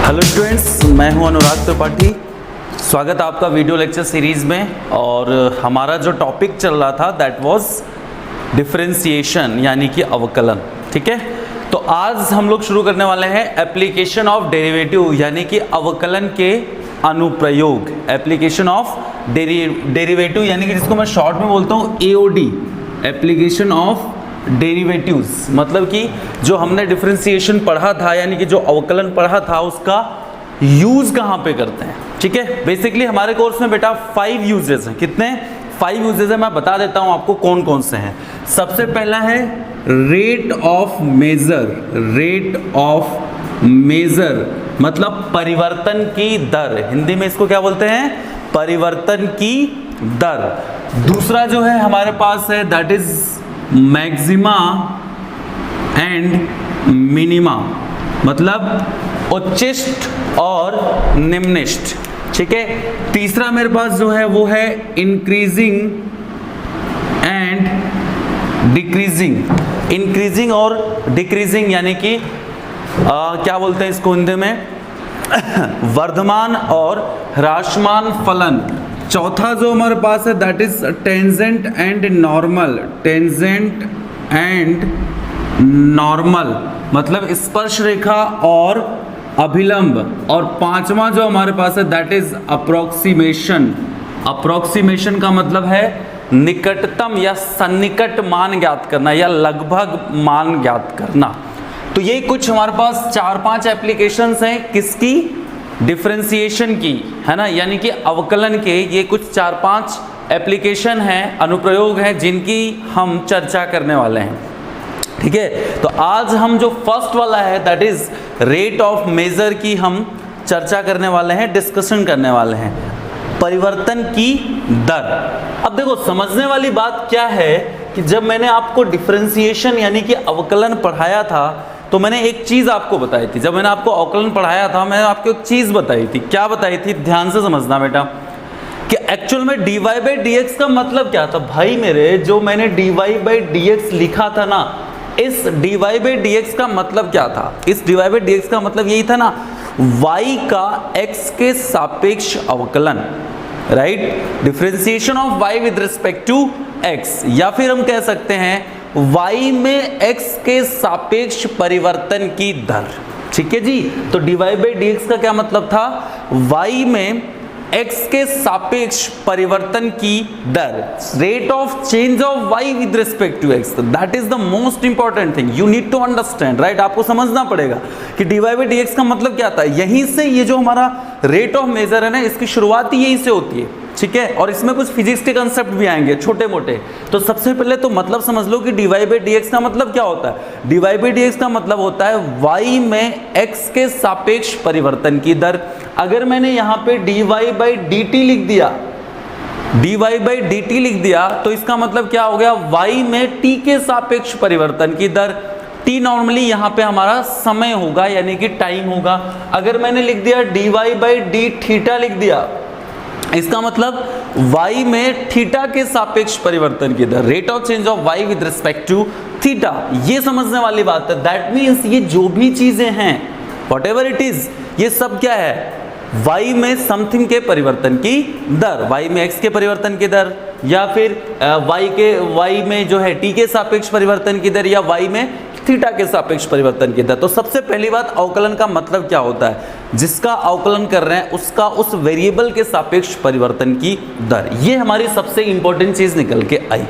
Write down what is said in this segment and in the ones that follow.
Hello students, मैं हूं अनुराग त्रिपाठी। स्वागत है आपका वीडियो लेक्चर सीरीज़ में। और हमारा जो टॉपिक चल रहा था दैट वाज डिफरेंशिएशन यानी कि अवकलन। ठीक है, तो आज हम लोग शुरू करने वाले हैं एप्लीकेशन ऑफ डेरिवेटिव यानी कि अवकलन के अनुप्रयोग। एप्लीकेशन ऑफ डेरिवेटिव यानी कि जिसको मैं शॉर्ट में बोलता हूँ एओडी, एप्लीकेशन ऑफ डेरिवेटिव्स। मतलब कि जो हमने डिफरेंशिएशन पढ़ा था यानी कि जो अवकलन पढ़ा था उसका यूज कहाँ पे करते हैं। ठीक है, बेसिकली हमारे कोर्स में बेटा 5 यूजेस हैं। कितने? 5 यूजेस हैं। मैं बता देता हूँ आपको कौन कौन से हैं। सबसे पहला है rate of major. Rate of major मतलब परिवर्तन की दर। हिंदी में इसको क्या बोलते हैं? परिवर्तन की दर। दूसरा जो है हमारे पास है that is maxima and minima, मतलब उच्चिष्ट और निम्निष्ट। ठीक है, तीसरा मेरे पास जो है वो है इंक्रीजिंग एंड डिक्रीजिंग। इंक्रीजिंग और डिक्रीजिंग यानी कि क्या बोलते हैं इसको हिंदी में वर्धमान और ह्रासमान फलन। चौथा जो हमारे पास है that is tangent and normal. Tangent and normal मतलब स्पर्श रेखा और अभिलंब। और पांचवा जो हमारे पास है दैट इज अप्रोक्सीमेशन। अप्रोक्सीमेशन का मतलब है निकटतम या सन्निकट मान ज्ञात करना या लगभग मान ज्ञात करना। तो ये कुछ हमारे पास 4-5 एप्लीकेशंस हैं किसकी? डिफरेंशिएशन की, है ना, यानी कि अवकलन के। ये कुछ 4-5 एप्लीकेशन हैं, अनुप्रयोग हैं जिनकी हम चर्चा करने वाले हैं। ठीक है, तो आज हम जो फर्स्ट वाला है that is rate of major की हम चर्चा करने वाले हैं, डिस्कशन करने वाले हैं, परिवर्तन की दर। अब देखो, समझने वाली बात क्या है कि जब मैंने आपको डिफरेंशिएशन यानी कि अवकलन पढ़ाया था तो मैंने एक चीज़ आपको बताई थी। जब मैंने आपको अवकलन पढ़ाया था मैंने आपको एक चीज़ बताई थी। क्या बताई थी? ध्यान से समझना बेटा कि एक्चुअल में dy बाई डी एक्स का मतलब क्या था। भाई मेरे, जो मैंने dy बाई डी एक्स लिखा था ना, इस dy बाई डी एक्स का मतलब क्या था? इस dy बाई डी एक्स का मतलब यही था ना, y का x के सापेक्ष अवकलन, right? Differentiation of y with respect to x, या फिर हम कह सकते हैं y में x के सापेक्ष परिवर्तन की दर। ठीक है जी, तो dy बाई डी एक्स का क्या मतलब था? y में x के सापेक्ष परिवर्तन की दर, rate of change of y with respect to x। That is the most important thing you need to understand, right? आपको समझना पड़ेगा कि dy बाई डी एक्स का मतलब क्या था। यहीं से ये जो हमारा रेट ऑफ मेजर है ना, इसकी शुरुआत ही यहीं से होती है। ठीक है, और इसमें कुछ फिजिक्स के कंसेप्ट भी आएंगे छोटे मोटे। तो सबसे पहले तो मतलब समझ लो कि dy बाई डी एक्स का मतलब क्या होता है। dy बाई डी एक्स का मतलब होता है y में x के सापेक्ष परिवर्तन की दर। अगर मैंने यहाँ पे dy बाई डी टी लिख दिया, dy बाई डी टी लिख दिया, तो इसका मतलब क्या हो गया? y में t के सापेक्ष परिवर्तन की दर। t नॉर्मली यहाँ पे हमारा समय होगा यानी कि टाइम होगा। अगर मैंने लिख दिया dy बाई डी थीटा लिख दिया, इसका मतलब y में थीटा के सापेक्ष परिवर्तन की दर, rate of change of y with respect to theta. ये समझने वाली बात है। दैट मीन्स ये जो भी चीजें हैं, व्हाटएवर इट इज, ये सब क्या है? y में समथिंग के परिवर्तन की दर, y में x के परिवर्तन की दर, या फिर y में जो है t के सापेक्ष परिवर्तन की दर, या y में थीटा के सापेक्ष परिवर्तन की दर। तो सबसे पहली बात, अवकलन का मतलब क्या होता है? जिसका अवकलन कर रहे हैं उसका उस वेरिएबल के सापेक्ष परिवर्तन की दर। ये हमारी सबसे इंपॉर्टेंट चीज निकल के आई।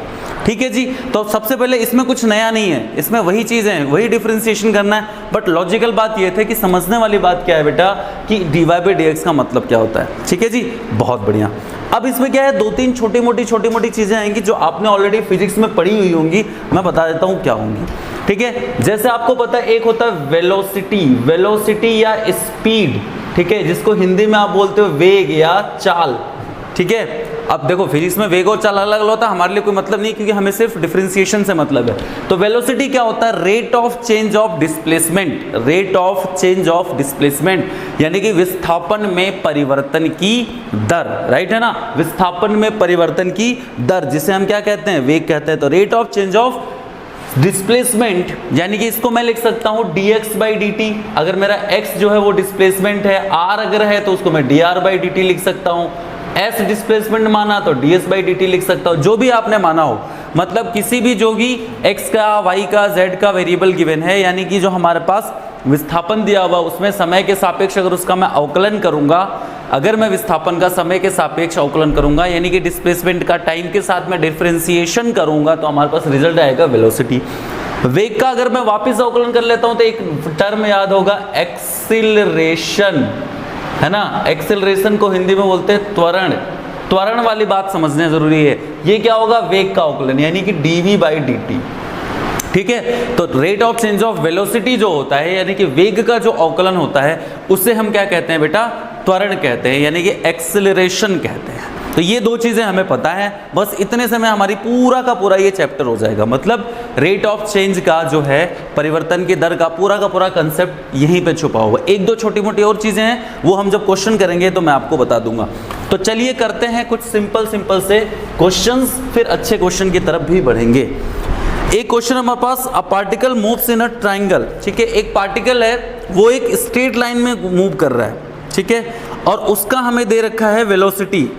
ठीक है जी, तो सबसे पहले इसमें कुछ नया नहीं है, इसमें वही चीजें हैं, वही डिफरेंशिएशन करना है। बट लॉजिकल बात ये थे कि समझने वाली बात क्या है बेटा कि dy बाई डी एक्स का मतलब क्या होता है। ठीक है जी, बहुत बढ़िया। अब इसमें क्या है, 2-3 छोटी मोटी चीजें आएंगी जो आपने ऑलरेडी फिजिक्स में पढ़ी हुई होंगी। मैं बता देता हूँ क्या होंगी। ठीक है, जैसे आपको पता है एक होता है वेलोसिटी, वेलोसिटी या स्पीड। ठीक है, जिसको हिंदी में आप बोलते हो वेग या चाल। ठीक है, अब देखो फिजिक्स में वेग और चाल अलग अलग होता है, हमारे लिए कोई मतलब नहीं क्योंकि हमें सिर्फ डिफरेंशिएशन से मतलब है। तो वेलोसिटी क्या होता है? Rate of change of displacement. Rate of change of displacement यानी कि विस्थापन में परिवर्तन की दर, राइट है ना? विस्थापन में परिवर्तन की दर जिसे हम क्या कहते हैं? वेग कहते हैं। तो rate of change of displacement यानी कि इसको मैं लिख सकता हूं dx/dt। अगर मेरा x जो है वो डिस्प्लेसमेंट है, r अगर है तो उसको मैं dr/dt लिख सकता हूं। s डिस्प्लेसमेंट माना तो ds/dt लिख सकता हूं, जो भी आपने माना हो। मतलब किसी भी जो भी x का, y का, z का वेरिएबल गिवन है, यानी कि जो हमारे पास विस्थापन दिया हुआ उसमें समय के सापेक्ष अगर उसका मैं अवकलन करूंगा, अगर मैं विस्थापन का समय के सापेक्ष अवकलन करूंगा यानी कि डिस्प्लेसमेंट का टाइम के साथ में डिफरेंशिएशन करूंगा, तो हमारे पास रिजल्ट आएगा वेलोसिटी। वेग का अगर मैं वापस अवकलन कर लेता हूं तो एक टर्म याद होगा, एक्सीलरेशन, है ना। एक्सीलरेशन को हिंदी में बोलते हैं त्वरण। त्वरण वाली बात समझना जरूरी है। ये क्या होगा, वेग का अवकलन यानी कि dv/dt। ठीक है, तो rate of change of velocity जो होता है यानी कि वेग का जो अवकलन होता है उसे हम क्या कहते हैं बेटा, त्वरण कहते हैं, यानी कि एक्सीलरेशन कहते हैं। तो ये दो चीजें हमें पता है, बस इतने से में हमारी पूरा का पूरा ये चैप्टर हो जाएगा। मतलब रेट ऑफ चेंज का जो है, परिवर्तन की दर का पूरा कंसेप्ट यहीं पे छुपा हुआ। एक दो छोटी मोटी और चीजें हैं, वो हम जब क्वेश्चन करेंगे तो मैं आपको बता दूंगा। तो चलिए करते हैं कुछ सिंपल से क्वेश्चंस, फिर अच्छे क्वेश्चन की तरफ भी बढ़ेंगे। एक क्वेश्चन हमारे पास, a particle moves in a triangle. ठीक है, एक पार्टिकल है वो एक स्ट्रेट लाइन में मूव कर रहा है, ठीक है, और उसका हमें दे रखा है वेलोसिटी।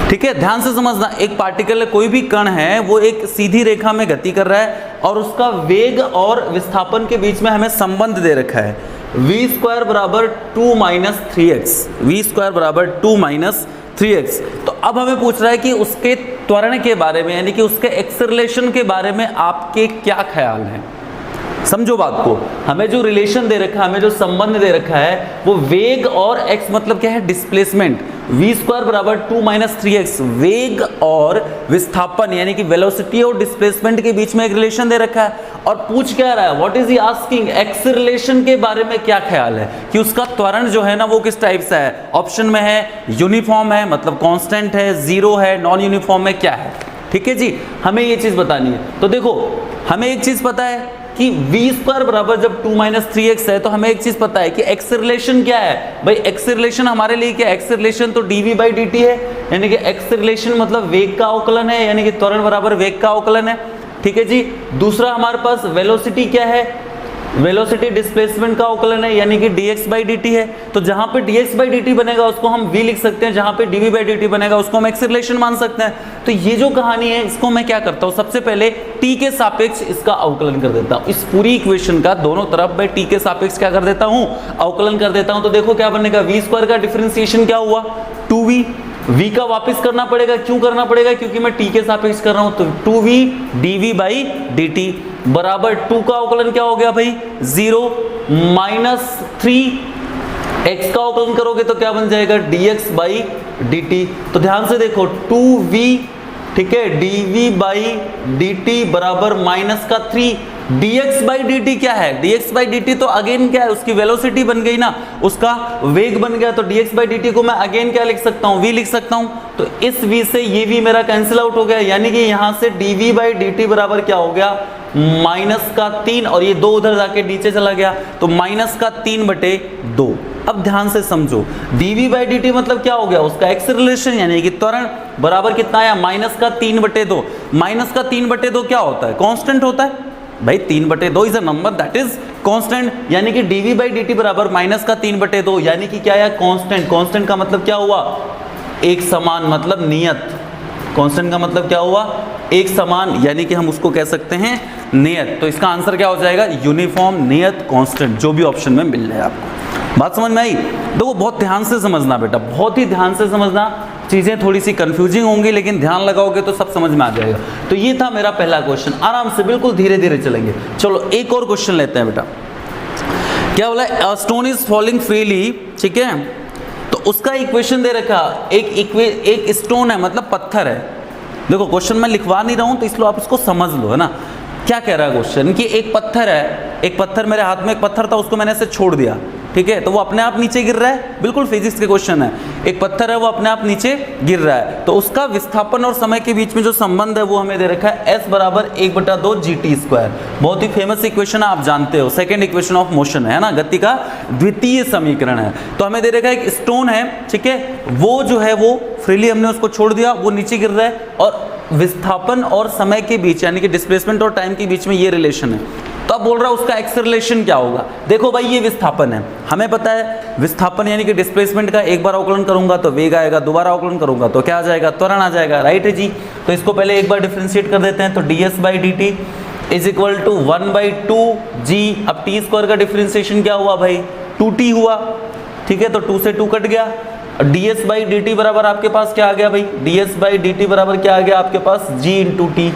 ठीक है, ध्यान से समझना, एक पार्टिकल है, कोई भी कण है, वो एक सीधी रेखा में गति कर रहा है और उसका वेग और विस्थापन के बीच में हमें संबंध दे रखा है v² = 2 - 3x, v² = 2 - 3x। तो अब हमें पूछ रहा है कि उसके त्वरण के बारे में यानी कि उसके एक्सेलरेशन के बारे में आपके क्या ख्याल हैं। समझो बात को, हमें जो रिलेशन दे रखा है, हमें जो संबंध दे रखा है, वो वेग और x मतलब क्या है, डिस्प्लेसमेंट। v² = 2 - 3x, वेग और विस्थापन यानी कि वेलोसिटी और डिस्प्लेसमेंट के बीच में एक रिलेशन दे रखा है। और पूछ क्या रहा है, what is he asking, acceleration के बारे में क्या ख्याल है, कि उसका त्वरण जो है ना वो किस टाइप सा है। ऑप्शन में है यूनिफॉर्म है, मतलब कांस्टेंट है, जीरो है, नॉन यूनिफॉर्म है, क्या है। ठीक है जी, हमें ये चीज बतानी है। तो देखो, हमें एक चीज पता है कि v² बराबर जब 2 - 3x है, तो हमें एक चीज पता है कि एक्सेलरेशन क्या है। भाई एक्सेलरेशन हमारे लिए क्या है, एक्सेलरेशन तो dv/dt है, यानी कि एक्सेलरेशन मतलब वेग का अवकलन है, यानी कि त्वरण बराबर वेग का अवकलन है। ठीक है जी, दूसरा हमारे पास वेलोसिटी क्या है, वेलोसिटी डिस्प्लेसमेंट का अवकलन है, यानी कि dx/dt है। तो जहां पे dx/dt बनेगा उसको हम v लिख सकते हैं, जहां पे dv/dt बनेगा उसको हम एक्सेलरेशन मान सकते हैं। तो ये जो कहानी है इसको मैं क्या करता हूं, सबसे पहले t के सापेक्ष इसका अवकलन कर देता हूं। इस पूरी इक्वेशन का दोनों तरफ मैं t के सापेक्ष क्या कर देता हूं, अवकलन कर देता हूं। तो देखो क्या बनेगा, v² का डिफरेंशिएशन क्या हुआ, 2v। v का वापस करना पड़ेगा, क्यों करना पड़ेगा, क्योंकि मैं t के सापेक्ष कर रहा हूं। तो 2v dv/dt बराबर 2 का अवकलन क्या हो गया भाई, 0 - 3 x का अवकलन करोगे तो क्या बन जाएगा, dx/dt। तो ध्यान से देखो, 2v, ठीक है, dv/dt बराबर -3 dx/dt क्या है, dx/dt तो अगेन क्या है, उसकी वेलोसिटी बन गई ना, उसका वेग बन गया। तो dx/dt को मैं अगेन क्या लिख सकता हूं, v लिख सकता हूं। तो इस v से ये v मेरा कैंसिल आउट हो गया, यानी कि यहां से dv/dt बराबर क्या हो गया, -3, और ये 2 उधर जाके नीचे चला गया, तो -3/2। अब ध्यान से समझो, dv/dt मतलब क्या हो गया, उसका एक्सेलरेशन यानी कि त्वरण बराबर कितना आया, -3/2। -3/2 क्या होता है, कांस्टेंट होता है भाई। 3/2 is a number that is constant, यानी कि dv/dt बराबर -3/2, यानी कि क्या है, कांस्टेंट। कांस्टेंट का मतलब क्या हुआ, एक समान, मतलब नियत। कांस्टेंट का मतलब क्या हुआ, एक समान, यानी कि हम उसको कह सकते हैं नियत। तो इसका आंसर क्या हो जाएगा, यूनिफॉर्म, नियत, कांस्टेंट, जो भी ऑप्शन में मिल जाए आपको। बात समझ में आई। देखो बहुत ध्यान से समझना बेटा, बहुत ही ध्यान से समझना। चीजें थोड़ी सी कंफ्यूजिंग होंगी लेकिन ध्यान लगाओगे तो सब समझ में आ जाएगा। तो ये था मेरा पहला क्वेश्चन, आराम से बिल्कुल धीरे धीरे चलेंगे। चलो एक और क्वेश्चन लेते हैं बेटा। क्या बोला, a stone is falling freely, ठीक है, तो उसका इक्वेशन दे रखा, एक स्टोन है मतलब पत्थर है। देखो क्वेश्चन मैं लिखवा नहीं रहा हूं तो इसलिए आप इसको समझ लो, है ना। क्या कह रहा है क्वेश्चन, कि एक पत्थर है, एक पत्थर, मेरे हाथ में एक पत्थर था, उसको मैंने ऐसे छोड़ दिया, ठीक है, तो वो अपने आप नीचे गिर रहा है। बिल्कुल फिजिक्स के क्वेश्चन है, एक पत्थर है वो अपने आप नीचे गिर रहा है, तो उसका विस्थापन और समय के बीच में जो संबंध है वो हमें दे रखा है s बराबर 1/2 gt²। बहुत ही फेमस इक्वेशन है, आप जानते हो, सेकेंड इक्वेशन ऑफ मोशन है ना, गति का द्वितीय समीकरण है। तो हमें दे रखा है एक स्टोन है, ठीक है, वो जो है वो फ्रीली हमने उसको छोड़ दिया, वो नीचे गिर रहा है, और विस्थापन और समय के बीच यानी कि डिस्प्लेसमेंट और टाइम के बीच में ये रिलेशन है, तो अब बोल रहा है उसका एक्सेलरेशन क्या होगा। देखो भाई ये विस्थापन है, हमें पता है विस्थापन यानी कि डिस्प्लेसमेंट का एक बार अवकलन करूंगा तो वेग आएगा, दोबारा अवकलन करूंगा तो क्या आ जाएगा, त्वरण आ जाएगा, राइट है जी। तो इसको पहले एक बार डिफ्रेंशिएट कर देते हैं, तो ds/dt is equal to 1/2g। अब टी स्क्वायर का डिफ्रेंशिएशन क्या हुआ भाई, 2t हुआ, ठीक है, तो 2 से 2 कट गया। ds/dt बराबर आपके पास क्या आ गया भाई, ds/dt बराबर क्या आ गया आपके पास, g × t।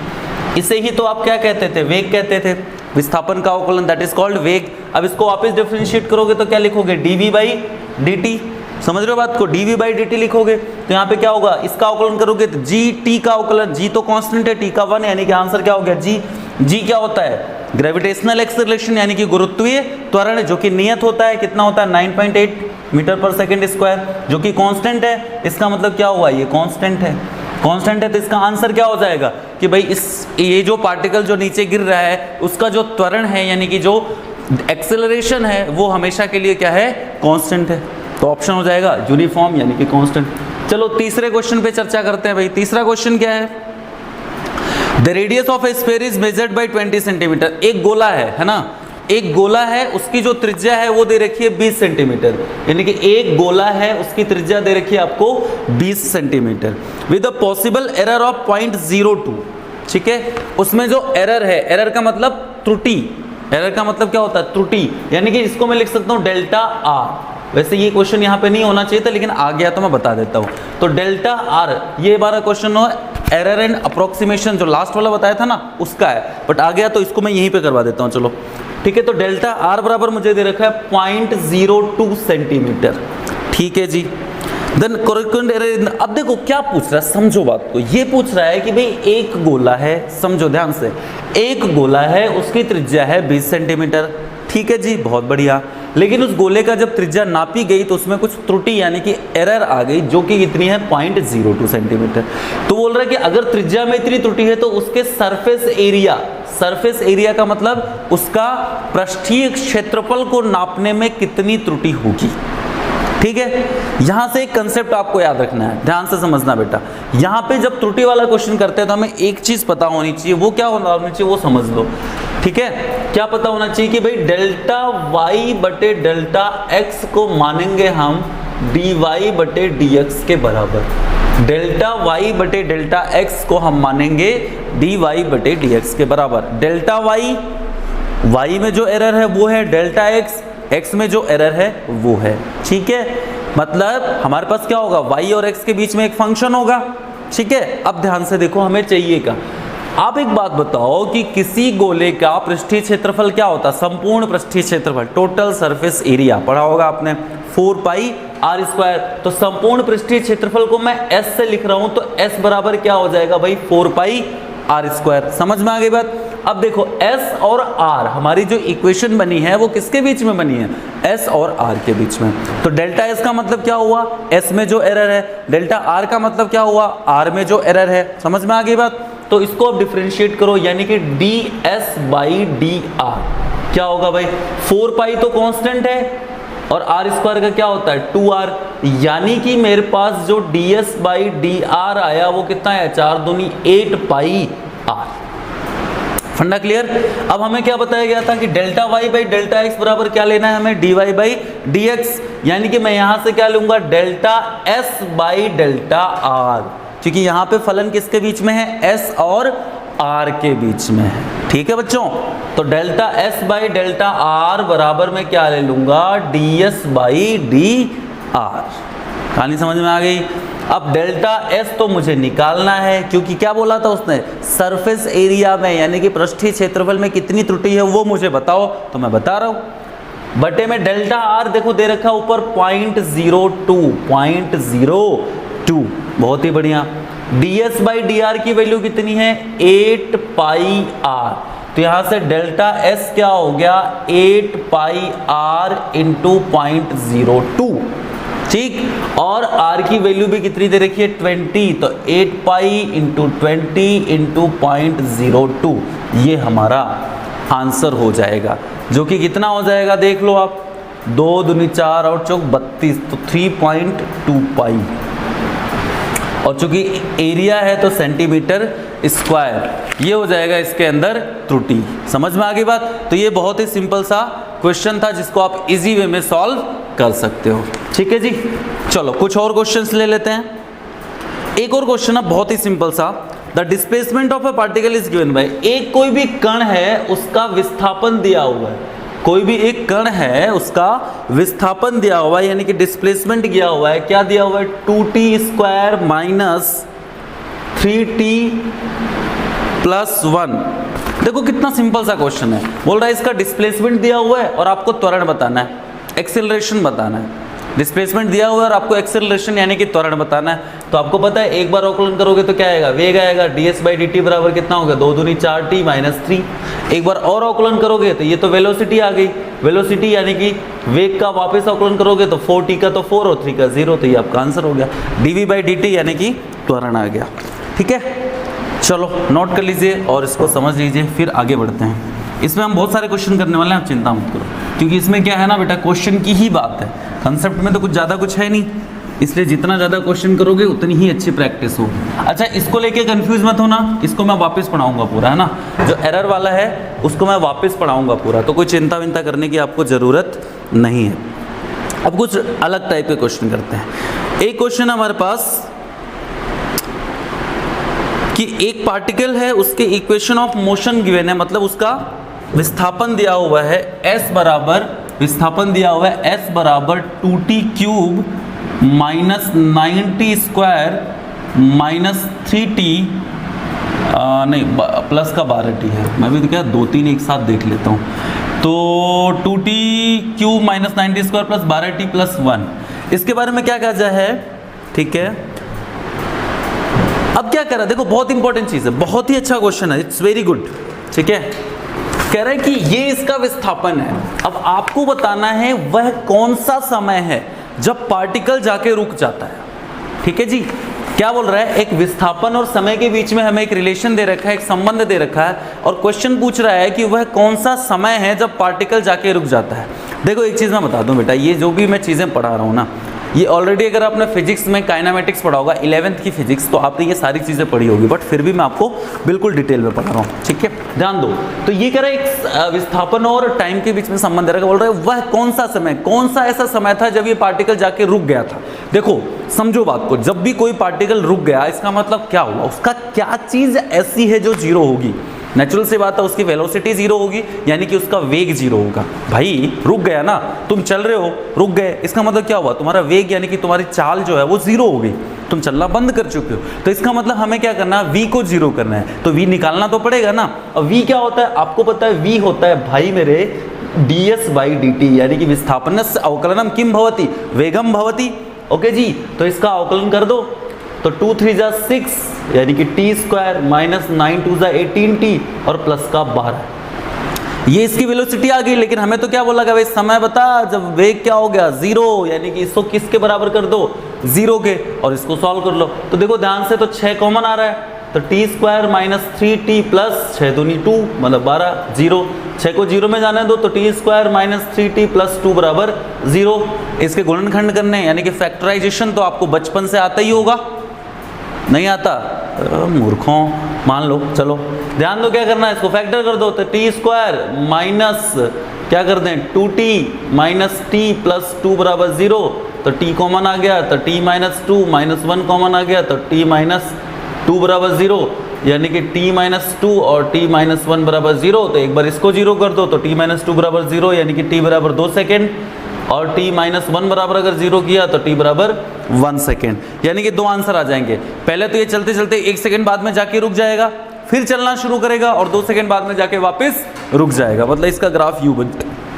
इसे ही तो आप क्या कहते थे, वेग कहते थे, विस्थापन का अवकलन, दैट इज कॉल्ड वेग। अब इसको वापस डिफरेंशिएट करोगे तो क्या लिखोगे, dv/dt, समझ रहे हो बात को, dv/dt लिखोगे तो यहाँ पे क्या होगा, इसका अवकलन करोगे तो gt का अवकलन, g तो कांस्टेंट है, t का 1 यानी कि आंसर क्या हो गया g क्या होता है, ग्रेविटेशनल एक्सेलरेशन यानी कि गुरुत्वीय त्वरण, जो कि नियत होता है, कितना होता है 9.8 मीटर पर सेकेंड स्क्वायर, जो कि कांस्टेंट है। इसका मतलब क्या हुआ, ये कांस्टेंट है, कांस्टेंट है, तो इसका आंसर क्या हो जाएगा कि भाई ये जो पार्टिकल जो नीचे गिर रहा है उसका जो त्वरण है यानी कि जो एक्सेलरेशन है वो हमेशा के लिए क्या है, कांस्टेंट है। तो ऑप्शन हो जाएगा यूनिफॉर्म यानी कि कांस्टेंट। चलो तीसरे क्वेश्चन पे चर्चा करते हैं भाई। तीसरा क्वेश्चन क्या है, the radius of A sphere is measured by 20 centimetre. एक गोला है ना, एक गोला है, उसकी जो त्रिज्या है वो दे रखी है 20 सेंटीमीटर, यानी कि एक गोला है उसकी त्रिज्या दे रखी है आपको 20 centimetre, with a possible error of 0.02। ठीक है, उसमें जो एरर है, एरर का मतलब त्रुटि, एरर का मतलब क्या होता है, त्रुटि, यानी कि इसको मैं लिख सकता हूँ डेल्टा आर। वैसे ये क्वेश्चन यहाँ पे नहीं होना चाहिए था लेकिन आ गया तो मैं बता देता हूँ। तो डेल्टा आर ये हमारा क्वेश्चन हो, एरर एंड अप्रोक्सीमेशन जो लास्ट वाला बताया था ना उसका है, बट आ गया तो इसको मैं यहीं पे करवा देता हूँ। चलो ठीक है, तो डेल्टा आर बराबर मुझे दे रखा है 0.02 सेंटीमीटर। ठीक है जी, देन करेक्ट एरर। अब देखो क्या पूछ रहा है, समझो बात को, ये पूछ रहा है कि भाई एक गोला है, समझो ध्यान से, एक गोला है उसकी त्रिज्या है 20 सेंटीमीटर। ठीक है जी, बहुत बढ़िया, लेकिन उस गोले का जब त्रिज्या नापी गई तो उसमें कुछ त्रुटि यानी कि एरर आ गई जो कि कितनी है 0.02 सेंटीमीटर। तो बोल रहा है कि अगर त्रिज्या में इतनी त्रुटि है तो उसके सरफेस एरिया, सरफेस एरिया का मतलब उसका पृष्ठीय क्षेत्रफल को नापने में कितनी त्रुटि होगी। ठीक है, यहां से एक कंसेप्ट आपको याद रखना है, ध्यान से समझना बेटा। यहां पे जब त्रुटि वाला क्वेश्चन करते हैं तो हमें एक चीज पता होनी चाहिए, वो क्या होनी चाहिए वो समझ लो। ठीक है, क्या पता होना चाहिए कि भाई डेल्टा वाई बटे डेल्टा एक्स को मानेंगे हम dy बटे dx के बराबर, डेल्टा वाई बटे डेल्टा एक्स को हम मानेंगे dy बटे dx के बराबर। डेल्टा वाई, वाई में जो एरर है वो है, डेल्टा एक्स, एक्स में जो एरर है वो है। ठीक है, मतलब हमारे पास क्या होगा, y और x के बीच में एक फंक्शन होगा। ठीक है, अब ध्यान से देखो, हमें चाहिए क्या, आप एक बात बताओ कि किसी गोले का पृष्ठीय क्षेत्रफल क्या होता है, संपूर्ण पृष्ठीय क्षेत्रफल, टोटल सरफेस एरिया पढ़ा होगा आपने, 4πr²। तो संपूर्ण पृष्ठीय क्षेत्रफल को मैं s से लिख रहा हूं तो s बराबर क्या हो जाएगा भाई 4πr²। समझ में आ गई बात। अब देखो s और r, हमारी जो इक्वेशन बनी है वो किसके बीच में बनी है, s और r के बीच में। तो डेल्टा s का मतलब क्या हुआ, s में जो एरर है, डेल्टा r का मतलब क्या हुआ, r में जो एरर है। समझ में आ गई बात। तो इसको अब डिफरेंशिएट करो, यानी कि ds/dr क्या होगा भाई, 4π तो कांस्टेंट है और r² का क्या होता है 2r, यानी कि मेरे पास जो ds/dr आया वो कितना है, 4 दूनी 8πr। फंडा क्लियर। अब हमें क्या बताया गया था कि delta Y by delta X बराबर क्या लेना है हमें, dy बाई dx, यानी कि मैं यहां से क्या लूंगा, delta s by delta r, क्योंकि यहाँ पे फलन किसके बीच में है, s और r के बीच में है। ठीक है बच्चों, तो delta s by delta r बराबर में क्या ले लूंगा, ds बाई dr। कहानी समझ में आ गई। अब डेल्टा s तो मुझे निकालना है, क्योंकि क्या बोला था उसने, सरफेस एरिया में यानी कि पृष्ठीय क्षेत्रफल में कितनी त्रुटि है वो मुझे बताओ, तो मैं बता रहा हूं। बटे में डेल्टा r देखो दे रखा ऊपर 0.02, बहुत ही बढ़िया। ds बाई dr की वैल्यू कितनी है 8πr, तो यहां से डेल्टा s क्या हो गया 8πr इंटू 0.02। ठीक, और r की वैल्यू भी कितनी दे रखी है 20, तो 8π इंटू 20 इंटू 0.02, ये हमारा आंसर हो जाएगा, जो कि कितना हो जाएगा देख लो आप, 2 दूनी 4 और चौक 32, तो 3.2π। और चूंकि एरिया है तो सेंटीमीटर स्क्वायर, ये हो जाएगा इसके अंदर त्रुटि। समझ में आ गई बात? तो ये बहुत ही सिंपल सा क्वेश्चन था जिसको आप इजी वे में सॉल्व कर सकते हो। ठीक है जी, चलो कुछ और क्वेश्चंस ले लेते हैं। एक और क्वेश्चन है बहुत ही सिंपल सा, the displacement of a particle is given by, एक कोई भी कण है उसका विस्थापन दिया हुआ है, कोई भी एक कण है उसका विस्थापन दिया हुआ है, यानी कि डिस्प्लेसमेंट दिया हुआ है। क्या दिया हुआ है? 2t square minus 3t plus 1। देखो कितना सिंपल सा क्वेश्चन है, बोल रहा है इसका डिस्प्लेसमेंट दिया हुआ है और आपको त्वरण बताना है, एक्सेलरेशन बताना है। डिस्प्लेसमेंट दिया हुआ है और आपको एक्सेलरेशन यानी कि त्वरण बताना है। तो आपको पता है एक बार अवकलन करोगे तो क्या आएगा? वेग आएगा। ds/dt बराबर कितना होगा? 2 दूनी 4t माइनस 3। एक बार और अवकलन करोगे तो ये तो वेलोसिटी आ गई, वेलोसिटी यानी कि वेग का वापस अवकलन करोगे तो 4t का तो 4 और 3 का 0, तो ये आपका आंसर हो गया। dv/dt यानी कि त्वरण आ गया। ठीक है, चलो नोट कर लीजिए और इसको समझ लीजिए, फिर आगे बढ़ते हैं। इसमें हम बहुत सारे क्वेश्चन करने वाले हैं, आप चिंता मत करो, क्योंकि इसमें क्या है ना बेटा, क्वेश्चन की ही बात है, कंसेप्ट में तो कुछ ज़्यादा कुछ है नहीं, इसलिए जितना ज़्यादा क्वेश्चन करोगे उतनी ही अच्छी प्रैक्टिस होगी। अच्छा, इसको लेके कंफ्यूज मत होना, इसको मैं वापस पढ़ाऊंगा पूरा, है ना। जो एरर वाला है उसको मैं वापस पढ़ाऊंगा पूरा, तो कोई चिंता विंता करने की आपको ज़रूरत नहीं है। अब कुछ अलग टाइप के क्वेश्चन करते हैं। एक क्वेश्चन हमारे पास कि एक पार्टिकल है, उसके इक्वेशन ऑफ मोशन गिवन है, मतलब उसका विस्थापन दिया हुआ है s बराबर, विस्थापन दिया हुआ है s बराबर 2t cube minus 9t square minus 3t नहीं प्लस का 12t है। मैं भी तो क्या 2-3 एक साथ देख लेता हूँ। तो 2t cube minus 9t square plus 12t plus 1, इसके बारे में क्या कहा जाए है? ठीक है, अब क्या कर रहा है, देखो बहुत इंपॉर्टेंट चीज़ है, बहुत ही अच्छा क्वेश्चन है, इट्स वेरी गुड। ठीक है, कह रहा है कि ये इसका विस्थापन है। अब आपको बताना है वह कौन सा समय है जब पार्टिकल जाके रुक जाता है। ठीक है जी, क्या बोल रहा है? एक विस्थापन और समय के बीच में हमें एक रिलेशन दे रखा है, एक संबंध दे रखा है, और क्वेश्चन पूछ रहा है कि वह कौन सा समय है जब पार्टिकल जाके रुक जाता है। देखो एक चीज़ मैं बता दूं बेटा, ये जो भी मैं चीज़ें पढ़ा रहा हूँ ना, ये ऑलरेडी अगर आपने फिजिक्स में काइनेमेटिक्स पढ़ा होगा 11th की फिजिक्स, तो आपने ये सारी चीज़ें पढ़ी होगी, बट फिर भी मैं आपको बिल्कुल डिटेल में पढ़ा रहा हूँ। ठीक है, ध्यान दो। तो ये कह रहा है एक विस्थापन और टाइम के बीच में संबंध रखा, बोल रहा है वह कौन सा समय, कौन सा ऐसा समय था जब ये पार्टिकल जाके रुक गया था। देखो समझो बात को, जब भी कोई पार्टिकल रुक गया इसका मतलब क्या हुआ, उसका क्या चीज़ ऐसी है जो जीरो होगी। नेचुरल सी बात है, उसकी वेलोसिटी जीरो होगी, यानी कि उसका वेग जीरो होगा। भाई रुक गया ना, तुम चल रहे हो, रुक गए, इसका मतलब क्या हुआ? तुम्हारा वेग यानी कि तुम्हारी चाल जो है वो जीरो हो गई, तुम चलना बंद कर चुके हो। तो इसका मतलब हमें क्या करना है? v को जीरो करना है, तो v निकालना तो पड़ेगा ना। और v क्या होता है आपको पता है? v होता है भाई मेरे ds/dt, यानी कि विस्थापनस्य अवकलनम किम भवति, वेगम भवति। ओके जी, तो इसका अवकलन कर दो, तो 2 3 जा 6 यानी कि t स्क्वायर माइनस 9 2 जा 18t और प्लस का 12, ये इसकी वेलोसिटी आ गई। लेकिन हमें तो क्या बोला गया भाई, समय बता जब वेग क्या हो गया? जीरो, यानी कि इसको किसके बराबर कर दो? जीरो के, और इसको सॉल्व कर लो। तो देखो ध्यान से, तो 6 कॉमन आ रहा है, तो t square minus 3t plus 6 दूनी 2 मतलब 12, जीरो, 6 को जीरो में जाने दो, तो t square minus 3t plus 2 बराबर 0। इसके गुणनखंड करने यानी कि फैक्टराइजेशन तो आपको बचपन से आता ही होगा, नहीं आता? मूर्खों, मान लो। चलो ध्यान दो, क्या करना है? इसको फैक्टर कर दो, तो टी स्क्वायर माइनस क्या कर दें 2t माइनस टी प्लस 2 बराबर 0, तो t कॉमन आ गया, तो t माइनस 2 माइनस 1 कॉमन आ गया, तो t माइनस 2 बराबर 0, यानी कि t माइनस 2 और t माइनस 1 बराबर 0। तो एक बार इसको जीरो कर दो, तो t माइनस 2 बराबर 0 यानी कि t बराबर 2 सेकेंड, और t माइनस 1 बराबर अगर 0 किया तो t बराबर 1 सेकेंड, यानी कि 2 आंसर आ जाएंगे। पहले तो ये चलते चलते 1 सेकेंड बाद में जाके रुक जाएगा, फिर चलना शुरू करेगा और 2 सेकेंड बाद में जाके वापस रुक जाएगा, मतलब इसका ग्राफ यू बन।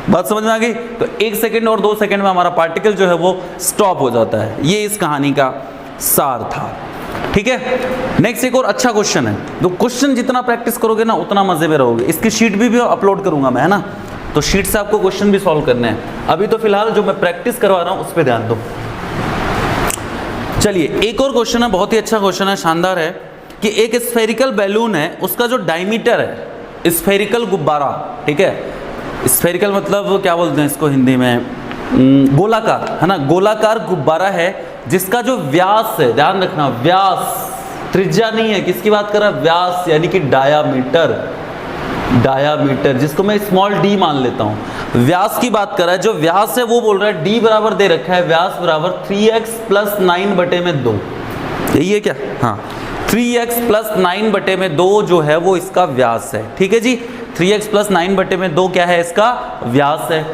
बात समझ में आ गई? तो 1 सेकेंड और 2 सेकेंड में हमारा पार्टिकल जो है वो स्टॉप हो जाता है। ये इस कहानी का सार था। ठीक है, नेक्स्ट एक और अच्छा क्वेश्चन है, तो क्वेश्चन जितना प्रैक्टिस करोगे ना उतना मजे में रहोगे। इसकी शीट भी अपलोड करूंगा मैं, है ना, तो शीट से आपको क्वेश्चन भी सॉल्व करने हैं। अभी तो फिलहाल जो मैं प्रैक्टिस करवा रहा हूं उस पर ध्यान दो। चलिए एक और क्वेश्चन है, बहुत ही अच्छा क्वेश्चन है, शानदार है, कि एक स्फेरिकल बैलून है, उसका जो डायमीटर है, स्फेरिकल गुब्बारा, ठीक है, स्फेरिकल मतलब क्या बोलते हैं इसको हिंदी में, गोलाकार, है ना, गोलाकार गुब्बारा है, जिसका जो व्यास है, ध्यान रखना व्यास, त्रिज्या नहीं है, किसकी बात कर रहा है, व्यास यानी कि डायामीटर, डायामीटर जिसको मैं स्मॉल डी मान लेता हूं, व्यास की बात कर रहा है। जो व्यास है वो बोल रहा है डी बराबर दे रखा है, व्यास बराबर 3x + 9 बटे में 2, यही है क्या, हाँ 3x + 9 बटे में 2 जो है वो इसका व्यास है, ठीक है जी। 3x + 9 बटे में 2 क्या है, इसका व्यास है।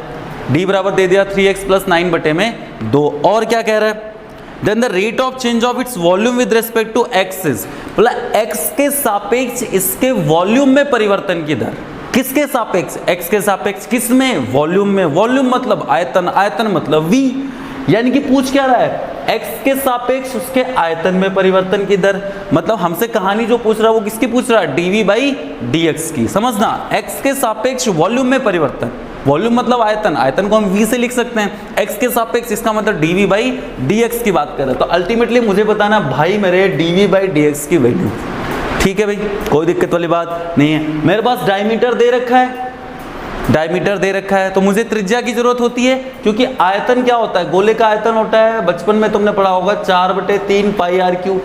d बराबर दे दिया 3x + 9 बटे में 2। और क्या कह रहा है, then the rate of change of its volume with respect to x is, बोला x के सापेक्ष इसके वॉल्यूम में परिवर्तन की दर, किसके सापेक्ष, x के सापेक्ष, किस में, वॉल्यूम में, वॉल्यूम मतलब आयतन, आयतन मतलब v, यानी कि पूछ क्या रहा है, x के सापेक्ष उसके आयतन में परिवर्तन की दर, मतलब हमसे कहानी जो पूछ रहा है वो किसकी पूछ रहा है, dv/dx की, समझना, x के सापेक्ष वॉल्यूम में परिवर्तन, वॉल्यूम मतलब आयतन, आयतन को हम v से लिख सकते हैं, x के सापेक्ष इसका मतलब dv/dx की बात कर रहे हैं। तो अल्टीमेटली मुझे बताना भाई मेरे dv/dx की वैल्यू, ठीक है भाई, कोई दिक्कत वाली बात नहीं है। मेरे पास डायमीटर दे रखा है, डायमीटर दे रखा है, तो मुझे त्रिज्या की जरूरत होती है, क्योंकि आयतन क्या होता है, गोले का आयतन होता है, बचपन में तुमने पढ़ा होगा 4/3 πr³,